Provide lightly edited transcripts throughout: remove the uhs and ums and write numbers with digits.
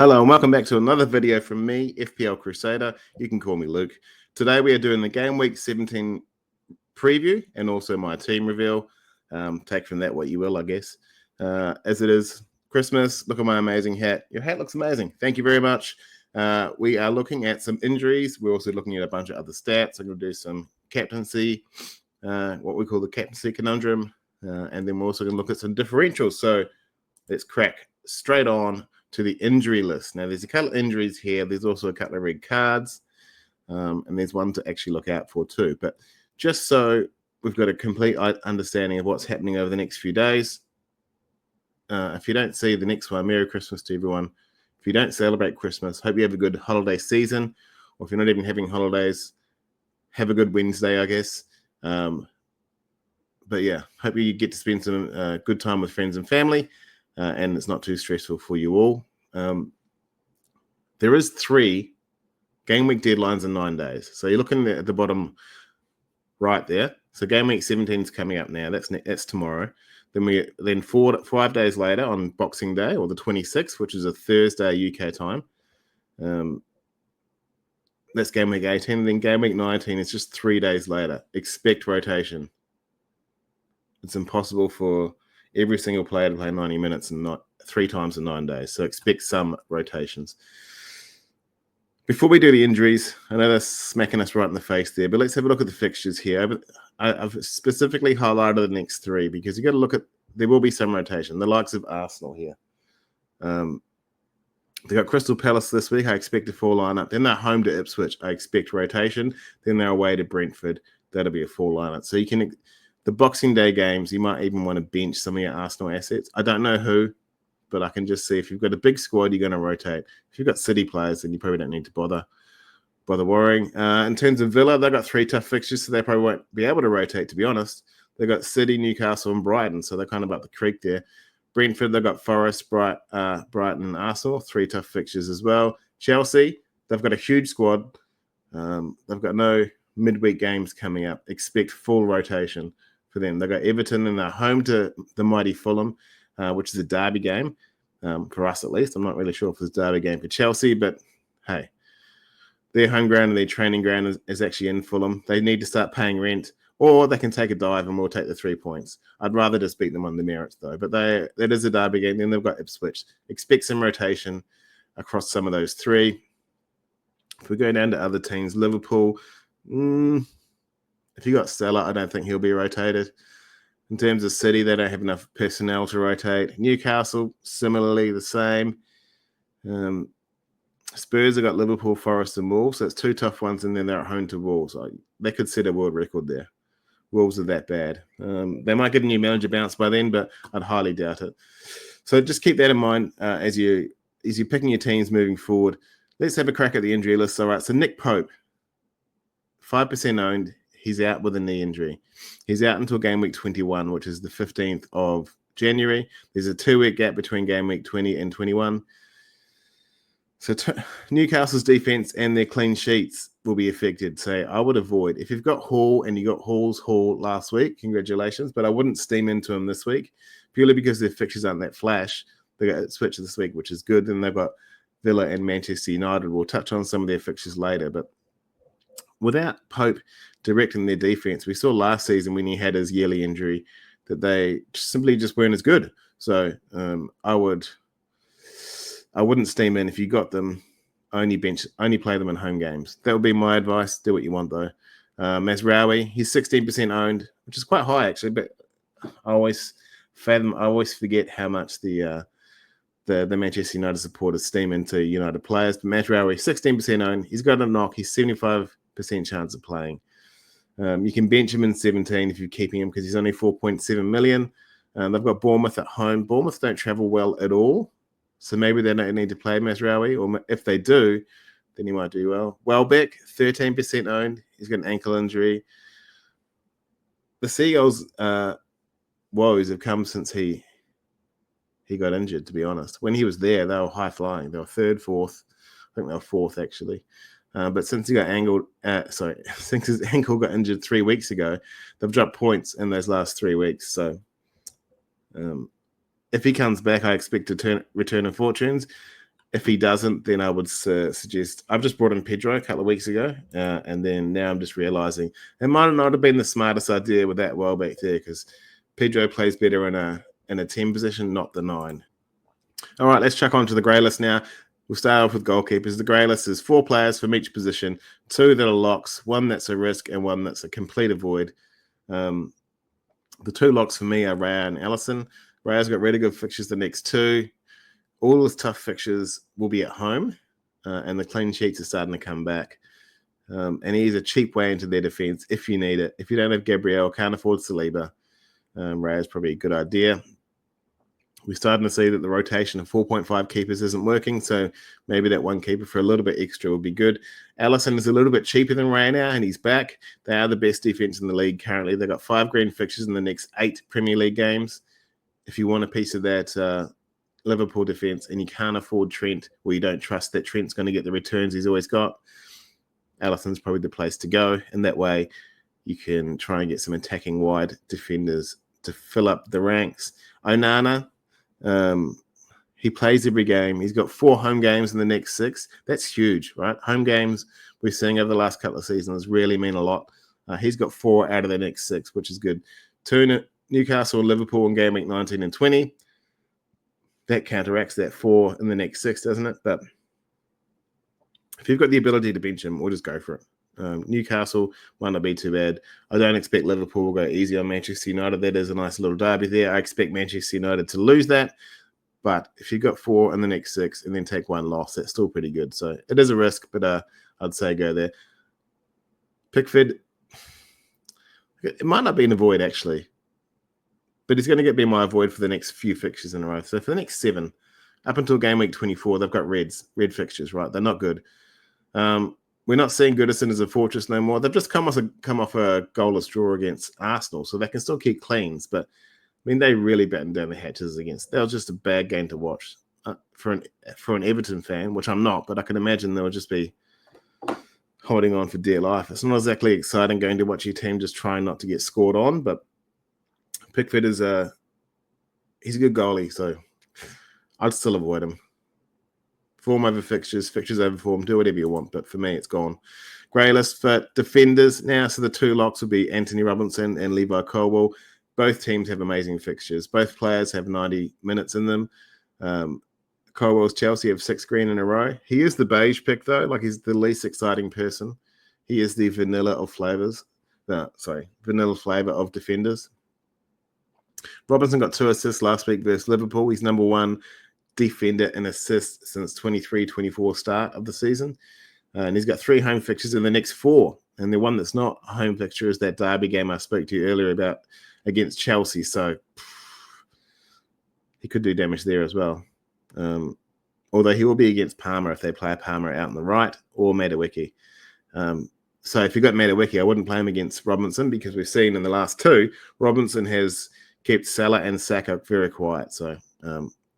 Hello and welcome back to another video from me, FPL Crusader. You can call me Luke. Today we are doing the Game Week 17 preview and also my team reveal. Take from that what you will, I guess. As it is Christmas, look at my amazing hat. Your hat looks amazing. Thank you very much. We are looking at some injuries. We're also looking at a bunch of other stats. I'm going to do some captaincy, what we call the captaincy conundrum. And then we're also going to look at some differentials. So let's crack straight on to the injury list. Now, there's a couple of injuries here. There's also a couple of red cards, and there's one to actually look out for too. But just so we've got a complete understanding of what's happening over the next few days, if you don't see the next one, Merry Christmas to everyone. If you don't celebrate Christmas, hope you have a good holiday season. Or if you're not even having holidays, have a good Wednesday, I guess. But yeah, hope you get to spend some good time with friends and family. And it's not too stressful for you all. There is 3 game week deadlines in 9 days. So you're looking at the bottom right there. So game week 17 is coming up now. That's tomorrow. Then 5 days later on Boxing Day, or the 26th, which is a Thursday UK time. That's game week 18. Then game week 19 is just 3 days later. Expect rotation. It's impossible for every single player to play 90 minutes and not 3 times in 9 days. So expect some rotations. Before we do the injuries, I know that's smacking us right in the face there, but let's have a look at the fixtures here. I've specifically highlighted the next 3 because you got to look at, there will be some rotation. The likes of Arsenal here. They got Crystal Palace this week. I expect a full lineup. Then they're home to Ipswich. I expect rotation. Then they're away to Brentford. That'll be a full lineup. So you can... The Boxing Day games, you might even want to bench some of your Arsenal assets. I don't know who, but I can just see if you've got a big squad, you're going to rotate. If you've got City players, then you probably don't need to bother worrying. In terms of Villa, they've got 3 tough fixtures, so they probably won't be able to rotate, to be honest. They've got City, Newcastle, and Brighton, so they're kind of up the creek there. Brentford, they've got Forest, Brighton, and Arsenal, 3 tough fixtures as well. Chelsea, they've got a huge squad. They've got no midweek games coming up. Expect full rotation for them. They've got Everton and they're home to the mighty Fulham, which is a derby game for us at least. I'm not really sure if it's a derby game for Chelsea, but hey, their home ground and their training ground is actually in Fulham. They need to start paying rent, or they can take a dive and we'll take the 3 points. I'd rather just beat them on the merits though. But that is a derby game. Then they've got Ipswich. Expect some rotation across some of those 3. If we go down to other teams, Liverpool, if you got Salah, I don't think he'll be rotated. In terms of City, they don't have enough personnel to rotate. Newcastle, similarly the same. Spurs have got Liverpool, Forest, and Wolves. So it's 2 tough ones, and then they're at home to Wolves. They could set a world record there. Wolves are that bad. They might get a new manager bounce by then, but I'd highly doubt it. So just keep that in mind as you're picking your teams moving forward. Let's have a crack at the injury list. All right, so Nick Pope, 5% owned. He's out with a knee injury. He's out until game week 21, which is the 15th of January. There's a 2-week gap between game week 20 and 21. So Newcastle's defense and their clean sheets will be affected. So I would avoid. If you've got Hall and you got Hall last week, congratulations. But I wouldn't steam into him this week, purely because their fixtures aren't that flash. They got Switch this week, which is good. Then they've got Villa and Manchester United. We'll touch on some of their fixtures later. But without Pope directing their defense, we saw last season when he had his yearly injury that they simply just weren't as good. So I wouldn't steam in. If you got them, only play them in home games. That would be my advice. Do what you want though. Mazraoui, he's 16% owned, which is quite high actually, but I always forget how much the Manchester United supporters steam into United players. But Mazraoui, 16% owned. He's got a knock. He's 75% chance of playing. You can bench him in 17 if you're keeping him because he's only 4.7 million. They've got Bournemouth at home. Bournemouth don't travel well at all, so maybe they don't need to play Mazraoui, or if they do, then he might do well. Welbeck, 13% owned. He's got an ankle injury. The Seagulls' woes have come since he got injured, to be honest. When he was there, they were high-flying. They were 3rd, 4th. I think they were 4th, actually. But since he got since his ankle got injured 3 weeks ago, they've dropped points in those last 3 weeks. So if he comes back, I expect a return of fortunes. If he doesn't, then I would suggest, I've just brought in Pedro a couple of weeks ago, and then now I'm just realizing it might not have been the smartest idea with that well back there, because Pedro plays better in a 10 position, not the 9. All right, let's chuck on to the grey list now. We'll start off with goalkeepers. The grey list is 4 players from each position, 2 that are locks, 1 that's a risk, and 1 that's a complete avoid. The 2 locks for me are Raya and Alisson. Raya's got really good fixtures the next 2. All his tough fixtures will be at home, and the clean sheets are starting to come back. And he's a cheap way into their defense if you need it. If you don't have Gabriel, can't afford Saliba, Raya's probably a good idea. We're starting to see that the rotation of 4.5 keepers isn't working, so maybe that 1 keeper for a little bit extra would be good. Alisson is a little bit cheaper than Raya now, and he's back. They are the best defense in the league currently. They've got 5 green fixtures in the next 8 Premier League games. If you want a piece of that Liverpool defense and you can't afford Trent, or you don't trust that Trent's going to get the returns he's always got, Alisson's probably the place to go. And that way you can try and get some attacking wide defenders to fill up the ranks. Onana, he plays every game. He's got 4 home games in the next 6. That's huge, right? Home games we're seeing over the last couple of seasons really mean a lot. He's got 4 out of the next 6, which is good. 2 Newcastle and Liverpool in game week 19 and 20. That counteracts that 4 in the next 6, doesn't it? But if you've got the ability to bench him, we'll just go for it. Newcastle might not be too bad. I don't expect Liverpool will go easy on Manchester United. That is a nice little derby there. I expect Manchester United to lose that. But if you've got 4 in the next 6 and then take 1 loss, that's still pretty good. So it is a risk, but I'd say go there. Pickford, it might not be an avoid actually, but he's going to be my avoid for the next few fixtures in a row. So for the next 7, up until game week 24, they've got red fixtures, right? They're not good. We're not seeing Goodison as a fortress no more. They've just come off a goalless draw against Arsenal, so they can still keep cleans. But I mean, they really battened down the hatches against. That was just a bad game to watch for an Everton fan, which I'm not. But I can imagine they'll just be holding on for dear life. It's not exactly exciting going to watch your team just trying not to get scored on. But Pickford is he's a good goalie, so I'd still avoid him. Form over fixtures, fixtures over form, do whatever you want. But for me, it's gone. Greylist for defenders now. So the 2 locks will be Anthony Robinson and Levi Colwill. Both teams have amazing fixtures. Both players have 90 minutes in them. Colwell's Chelsea have 6 green in a row. He is the beige pick, though. Like, he's the least exciting person. He is the vanilla of flavors. Vanilla flavor of defenders. Robinson got 2 assists last week versus Liverpool. He's number 1 defender in assists since 23-24 start of the season. And he's got 3 home fixtures in the next 4. And the one that's not a home fixture is that derby game I spoke to you earlier about against Chelsea. So he could do damage there as well. Although he will be against Palmer if they play Palmer out on the right, or Madueke. So if you've got Madueke, I wouldn't play him against Robinson, because we've seen in the last 2, Robinson has kept Salah and Saka very quiet. So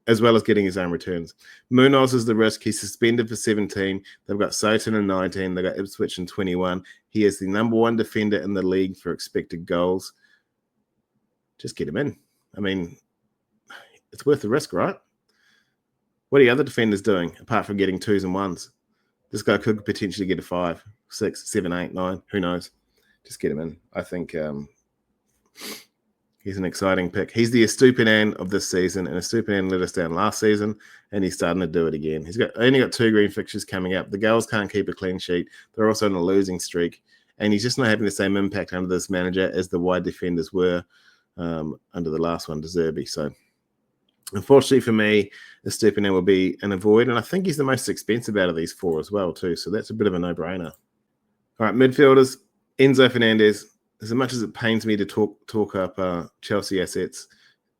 as well as getting his own returns. Munoz is the risk. He's suspended for 17. They've got Soton in 19. They've got Ipswich in 21. He is the number 1 defender in the league for expected goals. Just get him in. I mean, it's worth the risk, right? What are the other defenders doing apart from getting 2s and 1s? This guy could potentially get a 5, 6, 7, 8, 9. Who knows? Just get him in. I think he's an exciting pick. He's the Estupinan of this season, and Estupinan let us down last season, and he's starting to do it again. He's only got 2 green fixtures coming up. The girls can't keep a clean sheet. They're also on a losing streak, and he's just not having the same impact under this manager as the wide defenders were under the last one, De Zerbi. So unfortunately for me, Estupinan will be an avoid, and I think he's the most expensive out of these 4 as well too. So that's a bit of a no-brainer. All right, midfielders, Enzo Fernandez. As much as it pains me to talk up Chelsea assets,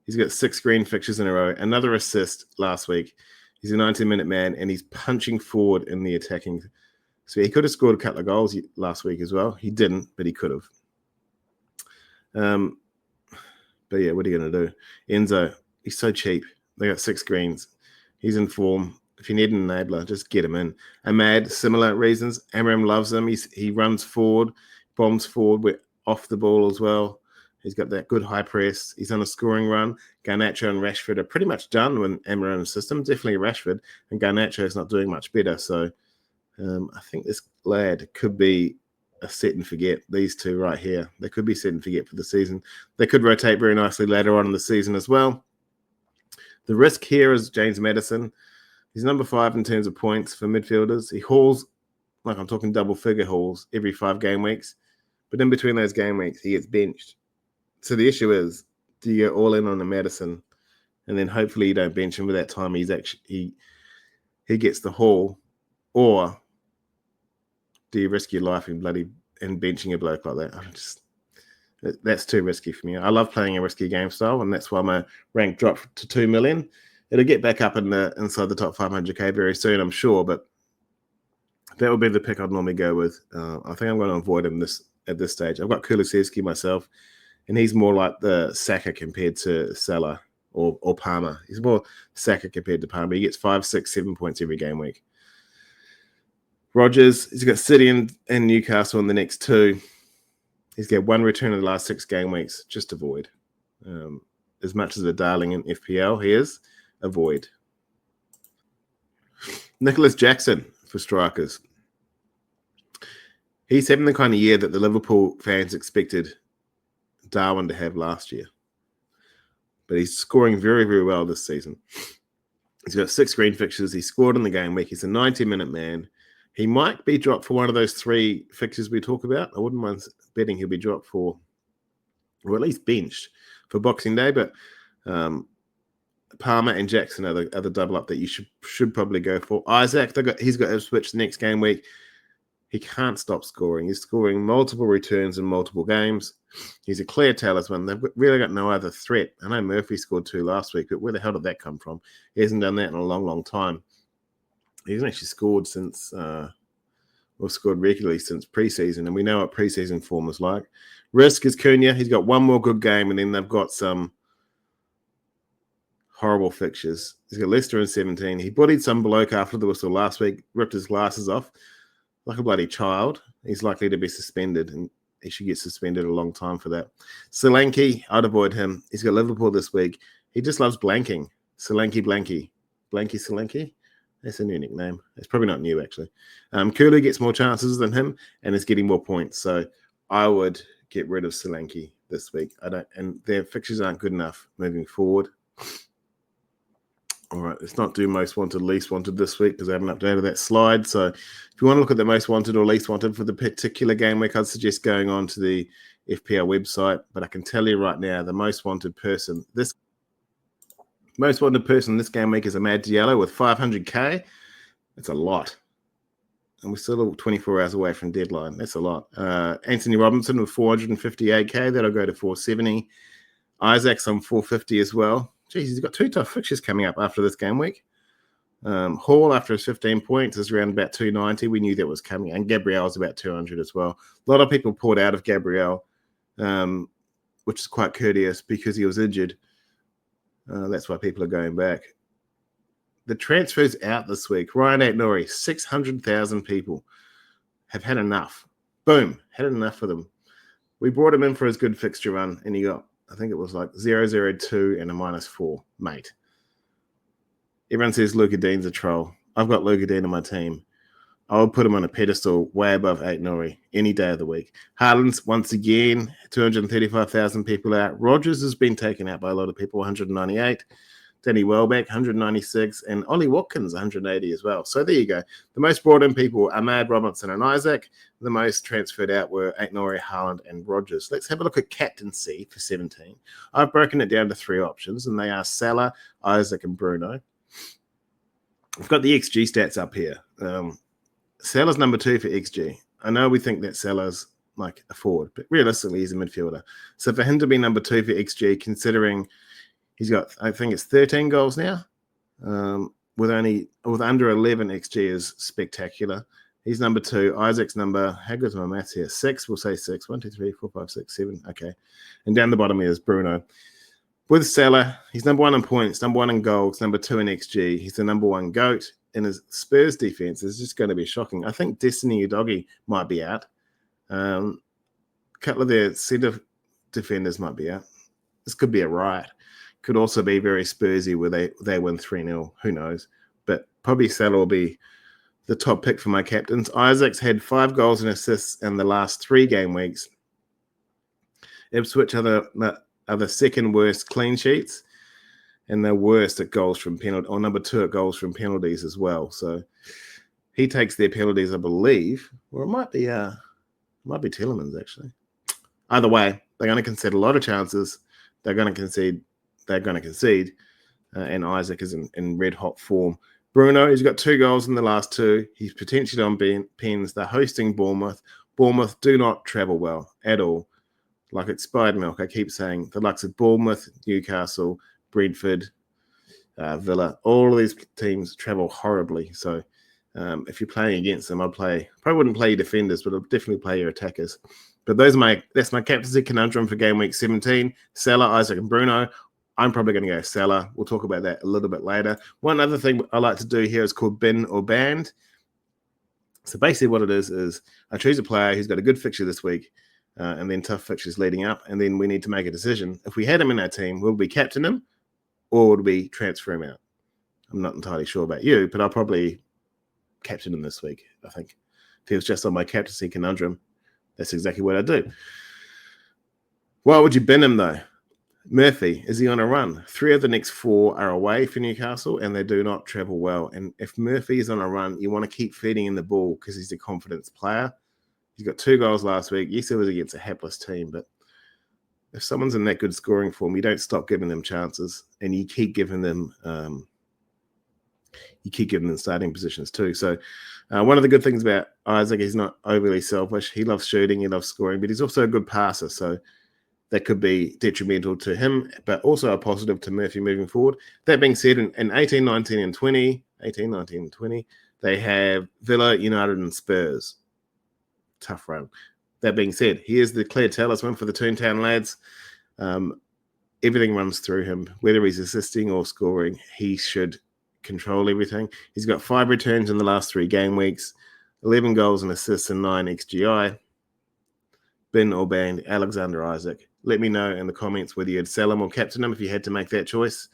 he's got 6 green fixtures in a row. Another assist last week. He's a 90-minute man, and he's punching forward in the attacking. So he could have scored a couple of goals last week as well. He didn't, but he could have. But yeah, what are you going to do? Enzo, he's so cheap. They got 6 greens. He's in form. If you need an enabler, just get him in. Ahmad, similar reasons. Amram loves him. He runs forward, bombs forward. We're off the ball as well. He's got that good high press. He's on a scoring run. Garnacho and Rashford are pretty much done when Amaran's system. Definitely Rashford. And Garnacho is not doing much better. So I think this lad could be a set and forget. These two right here. They could be set and forget for the season. They could rotate very nicely later on in the season as well. The risk here is James Maddison. He's number 5 in terms of points for midfielders. He hauls, like I'm talking double-figure hauls, every 5 game weeks. But in between those game weeks, he gets benched. So the issue is, do you go all in on the Maddison, and then hopefully you don't bench him with that time he gets the haul, or do you risk your life in benching a bloke like that? That's too risky for me. I love playing a risky game style, and that's why my rank dropped to 2 million. It'll get back up inside the top 500k very soon, I'm sure, but that would be the pick I'd normally go with. I think I'm going to avoid him at this stage. I've got Kulusevski myself, and he's more like the Saka compared to Salah or Palmer. He's more Saka compared to Palmer. He gets 5, 6, 7 points every game week. Rodgers, he's got City and Newcastle in the next 2. He's got 1 return in the last 6 game weeks. Just avoid. As much as a darling in FPL, he is. Avoid. Nicholas Jackson for strikers. He's having the kind of year that the Liverpool fans expected Darwin to have last year. But he's scoring very, very well this season. He's got 6 green fixtures. He scored in the game week. He's a 90-minute man. He might be dropped for one of those 3 fixtures we talk about. I wouldn't mind betting he'll be dropped for, or at least benched for Boxing Day. But Palmer and Jackson are the double up that you should probably go for. Isak, he's got Ipswich next game week. He can't stop scoring. He's scoring multiple returns in multiple games. He's a clear talisman. They've really got no other threat. I know Murphy scored 2 last week, but where the hell did that come from? He hasn't done that in a long, long time. He hasn't actually scored scored regularly since preseason, and we know what preseason form is like. Risk is Cunha. He's got 1 more good game, and then they've got some horrible fixtures. He's got Leicester in 17. He bodied some bloke after the whistle last week, ripped his glasses off like a bloody child. He's likely to be suspended, and he should get suspended a long time for that. Solanke, I'd avoid him. He's got Liverpool this week. He just loves blanking. Blanky. Solanke? That's a new nickname. It's probably not new, actually. Kulu gets more chances than him and is getting more points. So I would get rid of Solanke this week. And their fixtures aren't good enough moving forward. All right, let's not do most wanted, least wanted this week because I haven't updated that slide. So if you want to look at the most wanted or least wanted for the particular game week, I'd suggest going on to the FPL website. But I can tell you right now, the most wanted person this game week is Amad Diallo with 500k. That's a lot. And we're still 24 hours away from deadline. That's a lot. Anthony Robinson with 458k. That'll go to 470. Isaac's on 450 as well. Jeez, he's got 2 tough fixtures coming up after this game week. Hall, after his 15 points, is around about 290. We knew that was coming. And Gabriel's about 200 as well. A lot of people poured out of Gabriel, which is quite courteous because he was injured. That's why people are going back. The transfers out this week. Ryan Aitnori, 600,000 people have had enough. Boom, had enough of them. We brought him in for his good fixture run, and he got, I think it was like 0.02 and a -4, mate. Everyone says Luca Dean's a troll. I've got Luca Dean on my team. I would put him on a pedestal way above Aitnori any day of the week. Haaland's, once again, 235,000 people out. Rodgers has been taken out by a lot of people, 198. Danny Welbeck, 196. And Ollie Watkins, 180 as well. So there you go. The most brought in people were Ahmad, Robinson, and Isak. The most transferred out were Aitnori, Haaland, and Rodgers. Let's have a look at Captaincy for 17. I've broken it down to 3 options, and they are Salah, Isak, and Bruno. I've got the XG stats up here. Salah's number 2 for XG. I know we think that Salah's like a forward, but realistically, he's a midfielder. So for him to be number 2 for XG, considering he's got, I think it's 13 goals now, with under 11 XG is spectacular. He's number 2. Isaac's number, how good's my maths here? 6, we'll say 6. 1, 2, 3, 4, 5, 6, 7. Okay. And down the bottom here is Bruno. With Salah, he's number 1 in points, number 1 in goals, number 2 in XG. He's the number 1 GOAT. And his Spurs defense is just going to be shocking. I think Destiny Udogie might be out. A couple of their defenders might be out. This could be a riot. Could also be very Spursy where they win 3-0. Who knows? But probably Salah will be the top pick for my captains. Isak's had 5 goals and assists in the last 3 game weeks. Ipswich are the second worst clean sheets, and they're worst at goals from penalty, or number 2 at goals from penalties as well. So he takes their penalties, I believe, or it might be Tielemans actually. Either way, they're going to concede a lot of chances. They're going to concede. And Isak is in red hot form. Bruno, he's got 2 goals in the last 2. He's potentially on pens. They're hosting Bournemouth. Bournemouth do not travel well at all. Like expired milk, I keep saying, the likes of Bournemouth, Newcastle, Brentford, Villa, all of these teams travel horribly. So if you're playing against them, probably wouldn't play your defenders, but I'll definitely play your attackers. But that's my captaincy conundrum for game week 17. Salah, Isak, and Bruno. I'm probably going to go Salah. We'll talk about that a little bit later. One other thing I like to do here is called bin or banned. So basically what it is I choose a player who's got a good fixture this week and then tough fixtures leading up, and then we need to make a decision. If we had him in our team, will we captain him or would we transfer him out? I'm not entirely sure about you, but I'll probably captain him this week, I think. If he was just on my captaincy conundrum, that's exactly what I do. Why would you bin him, though? Murphy, is he on a run? 3 of the next 4 are away for Newcastle, and they do not travel well. And if Murphy is on a run, you want to keep feeding him the ball because he's a confidence player. He's got 2 goals last week. Yes, it was against a hapless team, but if someone's in that good scoring form, you don't stop giving them chances, and you keep giving them starting positions too. So one of the good things about Isak, he's not overly selfish. He loves shooting, he loves scoring, but he's also a good passer. So that could be detrimental to him, but also a positive to Murphy moving forward. That being said, in 18, 19, and 20, they have Villa, United, and Spurs. Tough run. That being said, he is the clear talisman for the Toontown lads. Everything runs through him. Whether he's assisting or scoring, he should control everything. He's got 5 returns in the last 3 game weeks, 11 goals and assists and 9 XGI. Bin or banned, Alexander Isak. Let me know in the comments whether you'd sell him or captain him if you had to make that choice.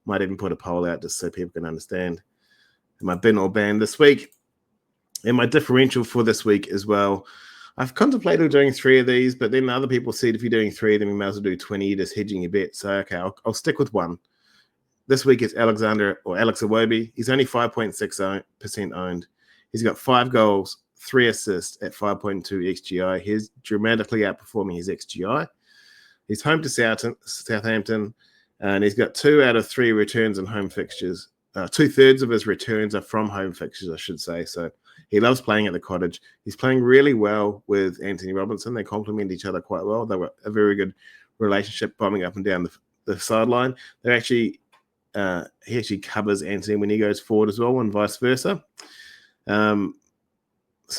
Might even put a poll out just so people can understand. Am I bin or banned this week? And my differential for this week as well. I've contemplated doing 3 of these, but then other people said if you're doing 3 of them, you might as well do 20. You're just hedging your bet. So, okay, I'll stick with 1. This week it's Alex Iwobi. He's only 5.6% owned. He's got 5 goals, 3 assists at 5.2 XGI. He's dramatically outperforming his XGI. He's home to Southampton, and he's got 2 out of 3 returns and home fixtures. 2/3 of his returns are from home fixtures, I should say. So he loves playing at the Cottage. He's playing really well with Anthony Robinson. They complement each other quite well. They were a very good relationship, bombing up and down the sideline. They're actually he actually covers Anthony when he goes forward as well, and vice versa. So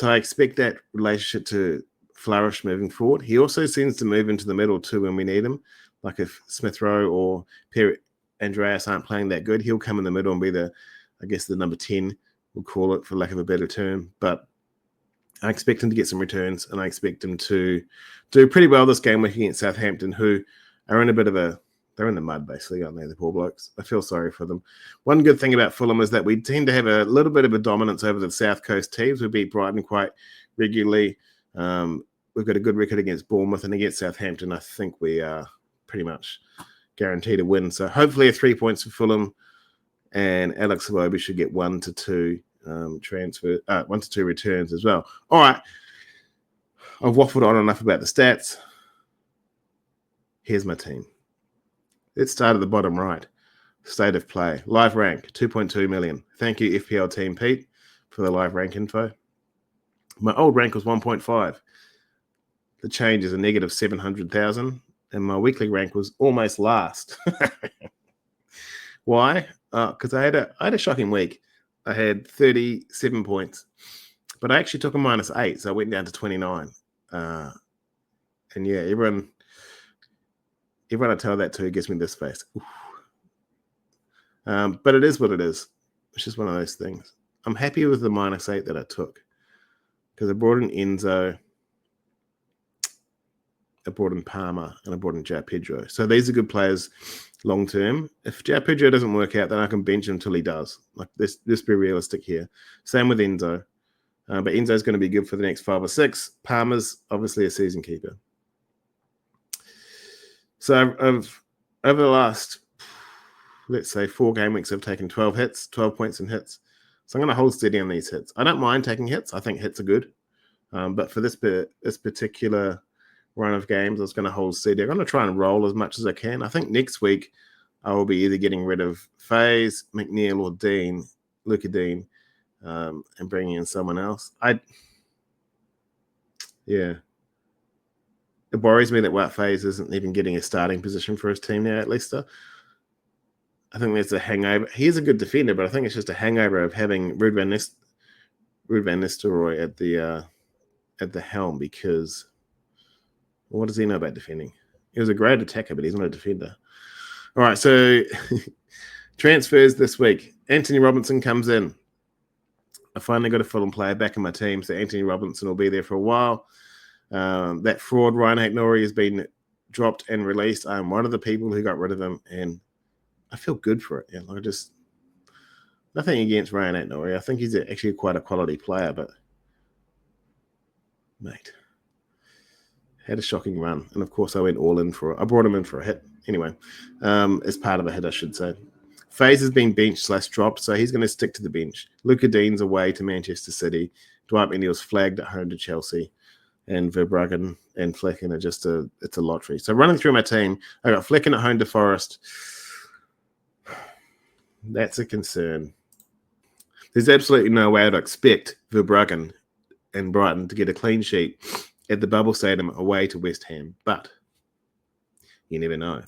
I expect that relationship to flourish moving forward. He also seems to move into the middle too when we need him. Like if Smith Rowe or Pierre Andreas aren't playing that good, he'll come in the middle and be the number 10, we'll call it for lack of a better term. But I expect him to get some returns, and I expect him to do pretty well this game week against Southampton, who are in a bit of they're in the mud, basically, aren't they, the poor blokes? I feel sorry for them. One good thing about Fulham is that we tend to have a little bit of a dominance over the South Coast teams. We beat Brighton quite regularly. We've got a good record against Bournemouth, and against Southampton, I think we are pretty much guaranteed a win. So hopefully 3 points for Fulham, and Alex Iwobi should get 1 to 2 1 to 2 returns as well. All right. I've waffled on enough about the stats. Here's my team. Let's start at the bottom right. State of play. Live rank, 2.2 million. Thank you, FPL team Pete, for the live rank info. My old rank was 1.5. The change is a negative 700,000. And my weekly rank was almost last. Why? Because I had a shocking week. I had 37 points. But I actually took a -8, so I went down to 29. And yeah, everyone I tell that to gives me this face. But it is what it is. It's just one of those things. I'm happy with the -8 that I took because I brought in Enzo. I brought in Palmer, and I brought in João Pedro. So these are good players long term. If João Pedro doesn't work out, then I can bench him until he does. Like this be realistic here. Same with Enzo. But Enzo's going to be good for the next 5 or 6. Palmer's obviously a season keeper. So over the last, let's say, 4 game weeks, I've taken 12 hits, 12 points in hits. So I'm going to hold steady on these hits. I don't mind taking hits. I think hits are good. But for this particular run of games, I was going to hold steady. I'm going to try and roll as much as I can. I think next week I will be either getting rid of Faze, McNeil, or Luca Dean, and bringing in someone else. It worries me that Wout Faze isn't even getting a starting position for his team now at Leicester. I think there's a hangover. He is a good defender, but I think it's just a hangover of having Ruud van Nistelrooy at the helm, because what does he know about defending? He was a great attacker, but he's not a defender. All right, so transfers this week. Anthony Robinson comes in. I finally got a Fulham player back in my team, so Anthony Robinson will be there for a while. That fraud, Ryan Hacknori, has been dropped and released. I'm one of the people who got rid of him, and I feel good for it. Yeah, like nothing against Ryan Hacknori. I think he's actually quite a quality player, but mate, had a shocking run, and of course I went all in for it. I brought him in for a hit anyway, as part of a hit, I should say. Faze has been benched/dropped, so he's going to stick to the bench. Luca Dean's away to Manchester City. Dwight McNeil's flagged at home to Chelsea. And Verbruggen and Flecken are it's a lottery. So running through my team, I got Flecken at home to Forest. That's a concern. There's absolutely no way I'd expect Verbruggen and Brighton to get a clean sheet at the Bubble Stadium away to West Ham, but you never know.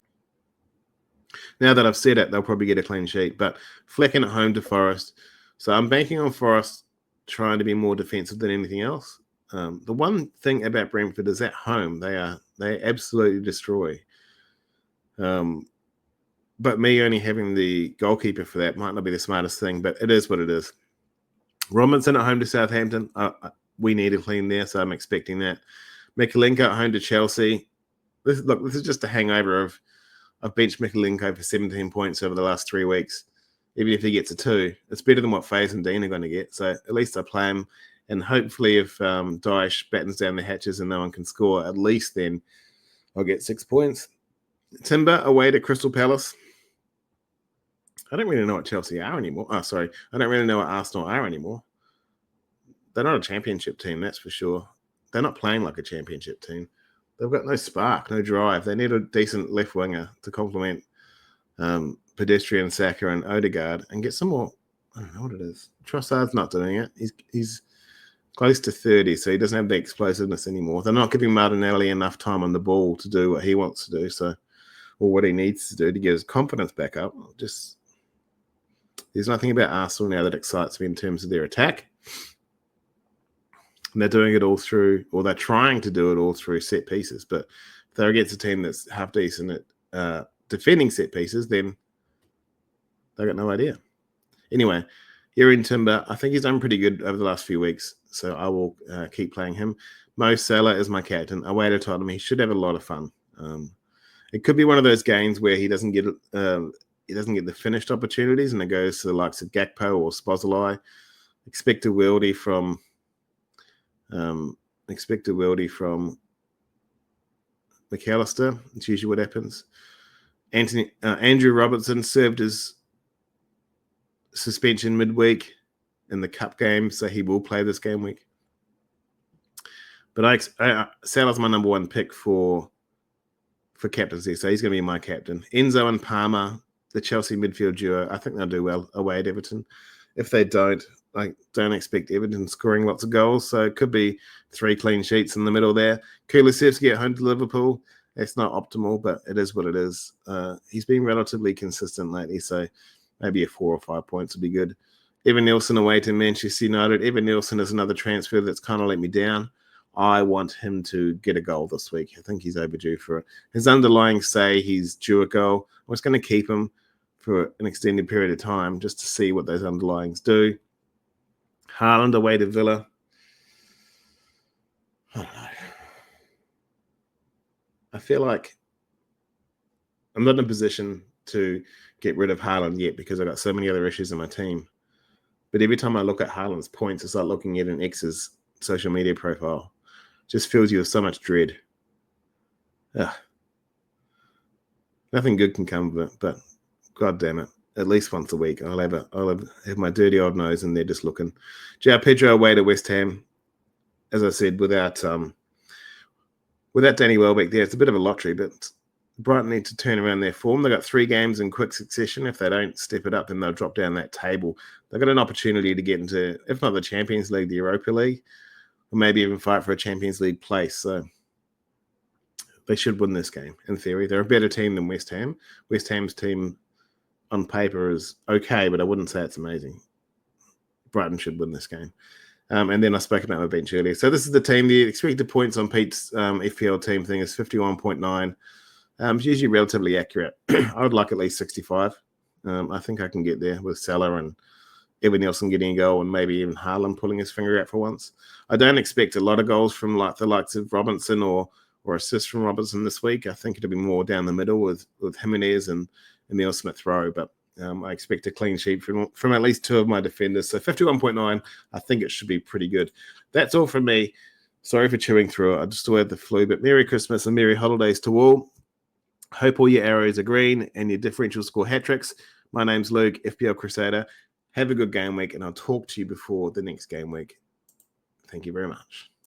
Now that I've said it, they'll probably get a clean sheet, but Flecken at home to Forest. So I'm banking on Forest trying to be more defensive than anything else. The one thing about Brentford is at home, they absolutely destroy. But me only having the goalkeeper for that might not be the smartest thing, but it is what it is. Robinson at home to Southampton. We need a clean there, so I'm expecting that. Mikalenko at home to Chelsea. This is just a hangover of I've benched Mikalenko for 17 points over the last 3 weeks. Even if he gets a 2, it's better than what Faze and Dean are going to get. So at least I play him. And hopefully if Daesh battens down the hatches and no one can score, at least then I'll get 6 points. Timber away to Crystal Palace. I don't really know what Chelsea are anymore. I don't really know what Arsenal are anymore. They're not a championship team, that's for sure. They're not playing like a championship team. They've got no spark, no drive. They need a decent left winger to complement Pedestrian, Saka, and Odegaard and get some more. I don't know what it is. Trossard's not doing it. He's close to 30, so he doesn't have the explosiveness anymore. They're not giving Martinelli enough time on the ball to do what he wants to do, or what he needs to do to get his confidence back up. There's nothing about Arsenal now that excites me in terms of their attack. And they're doing it all through, or they're trying to do it all through set pieces. But if they're against a team that's half decent at defending set pieces, then they've got no idea. Anyway, here in Timber, I think he's done pretty good over the last few weeks, so I will keep playing him. Mo Salah is my captain. Away to Tottenham, he should have a lot of fun. It could be one of those games where he doesn't get the finished opportunities, and it goes to the likes of Gakpo or Szoboszlai. Expect a Wildy from McAllister. It's usually what happens. Andrew Robertson served his suspension midweek in the cup game, so he will play this game week. But Salah's my number 1 pick for captaincy, so he's going to be my captain. Enzo and Palmer, the Chelsea midfield duo, I think they'll do well away at Everton. If they don't, I don't expect Everton scoring lots of goals, so it could be 3 clean sheets in the middle there. Kulusevski at home to Liverpool. It's not optimal, but it is what it is. He's been relatively consistent lately, so maybe a 4 or 5 points would be good. Evan Nielsen away to Manchester United. Evan Nielsen is another transfer that's kind of let me down. I want him to get a goal this week. I think he's overdue for it. His underlying say he's due a goal. I was going to keep him for an extended period of time just to see what those underlyings do. Haaland away to Villa. I don't know. I feel like I'm not in a position to get rid of Haaland yet because I've got so many other issues in my team. But every time I look at Haaland's points, it's like looking at an ex's social media profile. It just fills you with so much dread. Ugh. Nothing good can come of it, but God damn it. At least once a week, I'll have my dirty old nose and they're just looking. João Pedro away to West Ham. As I said, without Danny Welbeck there, it's a bit of a lottery, but Brighton need to turn around their form. They've got 3 games in quick succession. If they don't step it up, then they'll drop down that table. They've got an opportunity to get into, if not the Champions League, the Europa League, or maybe even fight for a Champions League place. So they should win this game, in theory. They're a better team than West Ham. West Ham's team on paper is okay, but I wouldn't say it's amazing. Brighton should win this game. And then I spoke about my bench earlier. So this is the team. The expected points on Pete's FPL team thing is 51.9. It's usually relatively accurate. I would like at least 65. I think I can get there with Salah and Evan Nielsen getting a goal and maybe even Haaland pulling his finger out for once. I don't expect a lot of goals from like the likes of Robinson or assists from Robinson this week. I think it'll be more down the middle with Jimenez and Emil Smith-Rowe, but I expect a clean sheet from at least 2 of my defenders. So 51.9, I think it should be pretty good. That's all from me. Sorry for chewing through it. I just still had the flu, but Merry Christmas and Merry Holidays to all. Hope all your arrows are green and your differential score hat tricks. My name's Luke, FPL Crusader. Have a good game week, and I'll talk to you before the next game week. Thank you very much.